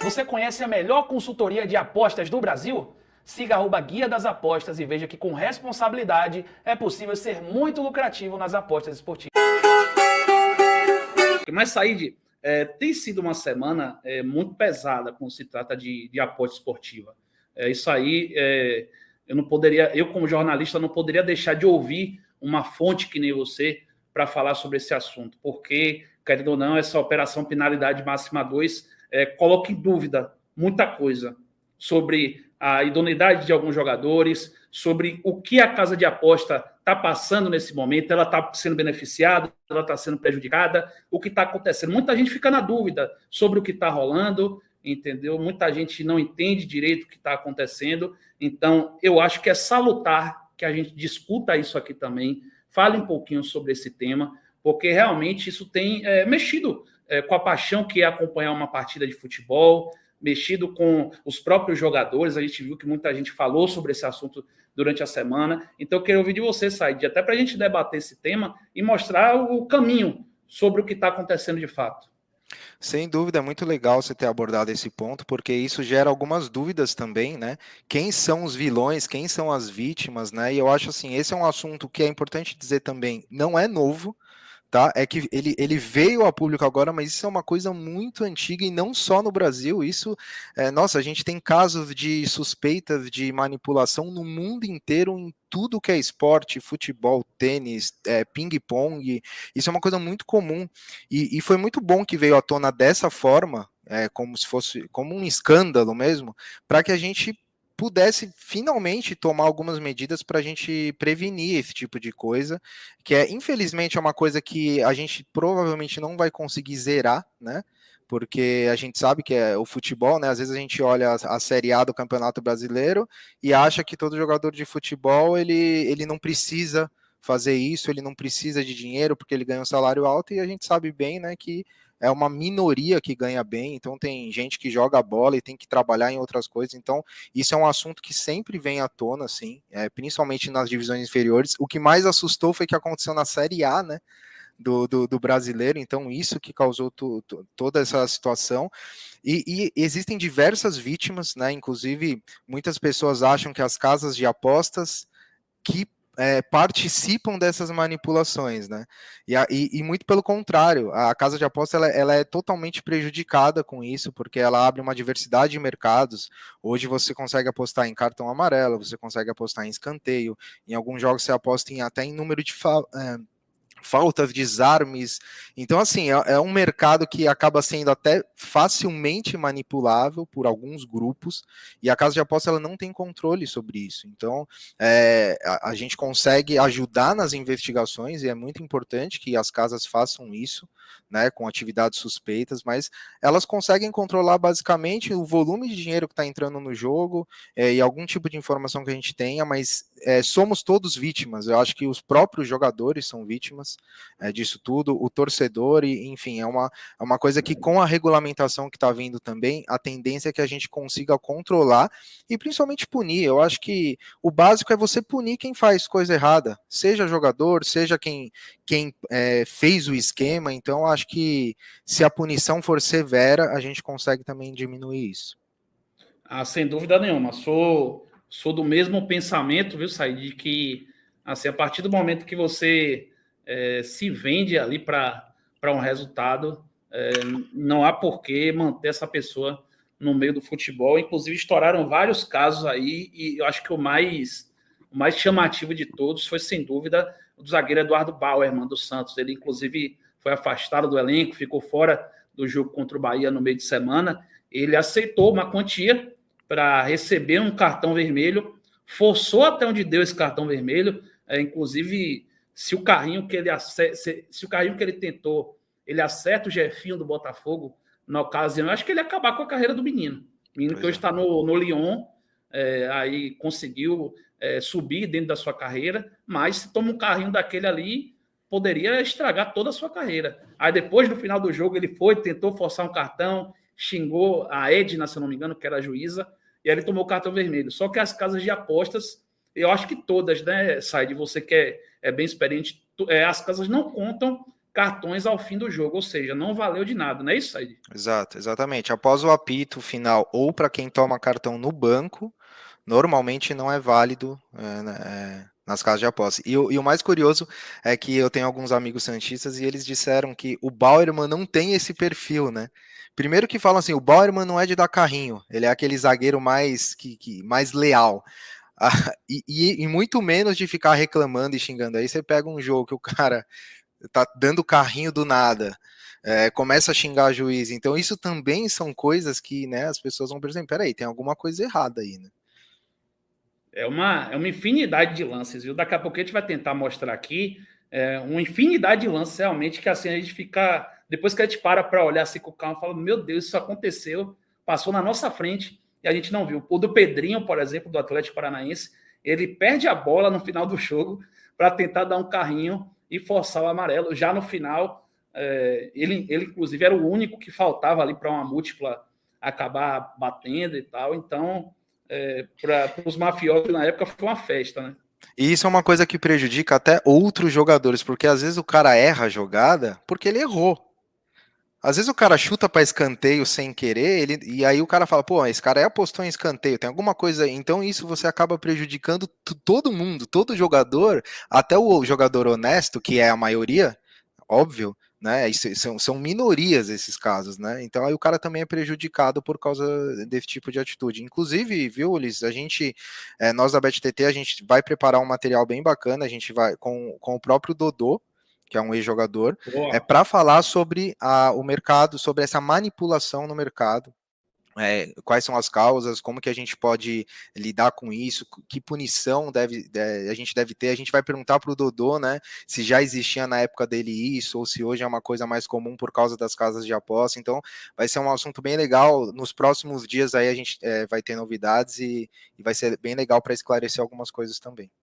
Você conhece a melhor consultoria de apostas do Brasil? Siga @Guia das Apostas e veja que com responsabilidade é possível ser muito lucrativo nas apostas esportivas. Mas, Said, tem sido uma semana muito pesada quando se trata de aposta esportiva. Isso aí, eu não poderia, eu como jornalista não poderia deixar de ouvir uma fonte que nem você para falar sobre esse assunto, porque, querendo ou não, essa operação penalidade máxima 2 coloca em dúvida muita coisa sobre a idoneidade de alguns jogadores, sobre o que a casa de aposta está passando nesse momento, ela está sendo beneficiada, ela está sendo prejudicada, o que está acontecendo. Muita gente fica na dúvida sobre o que está rolando, entendeu? Muita gente não entende direito o que está acontecendo. Então, eu acho que é salutar que a gente discuta isso aqui também, fale um pouquinho sobre esse tema, porque realmente isso tem mexido com a paixão que é acompanhar uma partida de futebol, mexido com os próprios jogadores. A gente viu que muita gente falou sobre esse assunto durante a semana. Então, eu queria ouvir de você, Said, até para a gente debater esse tema e mostrar o caminho sobre o que está acontecendo de fato. Sem dúvida, é muito legal você ter abordado esse ponto, porque isso gera algumas dúvidas também, né? Quem são os vilões, quem são as vítimas, né? E eu acho assim, esse é um assunto que é importante dizer também, não é novo, tá? É que ele veio a público agora, mas isso é uma coisa muito antiga e não só no Brasil. Isso, nossa, a gente tem casos de suspeitas de manipulação no mundo inteiro em tudo que é esporte, futebol, tênis, ping-pong. Isso é uma coisa muito comum e foi muito bom que veio à tona dessa forma, como se fosse como um escândalo mesmo, para que a gente pudesse finalmente tomar algumas medidas para a gente prevenir esse tipo de coisa, que infelizmente é uma coisa que a gente provavelmente não vai conseguir zerar, né? Porque a gente sabe que é o futebol, né? Às vezes a gente olha a Série A do Campeonato Brasileiro e acha que todo jogador de futebol ele não precisa fazer isso, ele não precisa de dinheiro porque ele ganha um salário alto, e a gente sabe bem, né, que é uma minoria que ganha bem, então tem gente que joga bola e tem que trabalhar em outras coisas. Então isso é um assunto que sempre vem à tona, assim, principalmente nas divisões inferiores. O que mais assustou foi que aconteceu na Série A, né, do brasileiro, então isso que causou toda essa situação. E existem diversas vítimas, né, inclusive muitas pessoas acham que as casas de apostas que participam dessas manipulações, né? E muito pelo contrário, a casa de aposta ela é totalmente prejudicada com isso, porque ela abre uma diversidade de mercados. Hoje você consegue apostar em cartão amarelo, você consegue apostar em escanteio, em alguns jogos você aposta até em número de faltas, desarmes. Então, assim, é um mercado que acaba sendo até facilmente manipulável por alguns grupos, e a casa de aposta ela não tem controle sobre isso. Então, a gente consegue ajudar nas investigações, e é muito importante que as casas façam isso, né, com atividades suspeitas, mas elas conseguem controlar basicamente o volume de dinheiro que está entrando no jogo, e algum tipo de informação que a gente tenha, mas somos todos vítimas. Eu acho que os próprios jogadores são vítimas disso tudo, o torcedor, e enfim, é uma coisa que com a regulamentação que está vindo também, a tendência é que a gente consiga controlar e principalmente punir. Eu acho que o básico é você punir quem faz coisa errada, seja jogador, seja quem fez o esquema. Então acho que se a punição for severa, a gente consegue também diminuir isso. Sem dúvida nenhuma. Sou do mesmo pensamento, viu, Said, de que assim, a partir do momento que você se vende ali para um resultado, não há por que manter essa pessoa no meio do futebol. Inclusive, estouraram vários casos aí, e eu acho que o mais chamativo de todos foi, sem dúvida, o do zagueiro Eduardo Bauerman, do Santos. Ele, inclusive, foi afastado do elenco, ficou fora do jogo contra o Bahia no meio de semana. Ele aceitou uma quantia para receber um cartão vermelho, forçou até onde deu esse cartão vermelho, inclusive se o carrinho que ele tentou, ele acerta o Jefinho do Botafogo na ocasião, eu acho que ele ia acabar com a carreira do menino. O menino que hoje está no Lyon, aí conseguiu subir dentro da sua carreira, mas se toma um carrinho daquele ali, poderia estragar toda a sua carreira. Aí depois, no final do jogo, ele tentou forçar um cartão, xingou a Edna, se eu não me engano, que era a juíza, e aí ele tomou o cartão vermelho. Só que as casas de apostas, eu acho que todas, né, Said, você que é bem experiente, as casas não contam cartões ao fim do jogo, ou seja, não valeu de nada, não é isso, Said? Exato, exatamente. Após o apito final ou para quem toma cartão no banco, normalmente não é válido nas casas de aposta. E o mais curioso é que eu tenho alguns amigos santistas e eles disseram que o Bauerman não tem esse perfil, né? Primeiro que falam assim, o Bauerman não é de dar carrinho, ele é aquele zagueiro mais leal. E muito menos de ficar reclamando e xingando. Aí você pega um jogo que o cara tá dando carrinho do nada, começa a xingar o juiz. Então isso também são coisas que, né, as pessoas vão perceber, peraí, tem alguma coisa errada aí, né? É uma infinidade de lances, viu? Daqui a pouco a gente vai tentar mostrar aqui uma infinidade de lances realmente que assim a gente fica. Depois que a gente para olhar assim com calma, fala: Meu Deus, isso aconteceu, passou na nossa frente e a gente não viu. O do Pedrinho, por exemplo, do Atlético Paranaense, ele perde a bola no final do jogo para tentar dar um carrinho e forçar o amarelo. Já no final, ele inclusive era o único que faltava ali para uma múltipla acabar batendo e tal. Então para os mafiosos na época foi uma festa, né? E isso é uma coisa que prejudica até outros jogadores, porque às vezes o cara erra a jogada porque ele errou. Às vezes o cara chuta para escanteio sem querer, e aí o cara fala, pô, esse cara apostou em escanteio, tem alguma coisa aí. Então isso você acaba prejudicando todo mundo, todo jogador, até o jogador honesto, que é a maioria, óbvio, né? São minorias esses casos, né? Então aí o cara também é prejudicado por causa desse tipo de atitude. Inclusive, viu, Ulisses, nós da BetTT, a gente vai preparar um material bem bacana, a gente vai com o próprio Dodô, que é um ex-jogador, para falar sobre o mercado, sobre essa manipulação no mercado. Quais são as causas, como que a gente pode lidar com isso, que punição a gente deve ter. A gente vai perguntar para o Dodô, né, se já existia na época dele isso, ou se hoje é uma coisa mais comum por causa das casas de aposta. Então, vai ser um assunto bem legal. Nos próximos dias aí a gente vai ter novidades e vai ser bem legal para esclarecer algumas coisas também.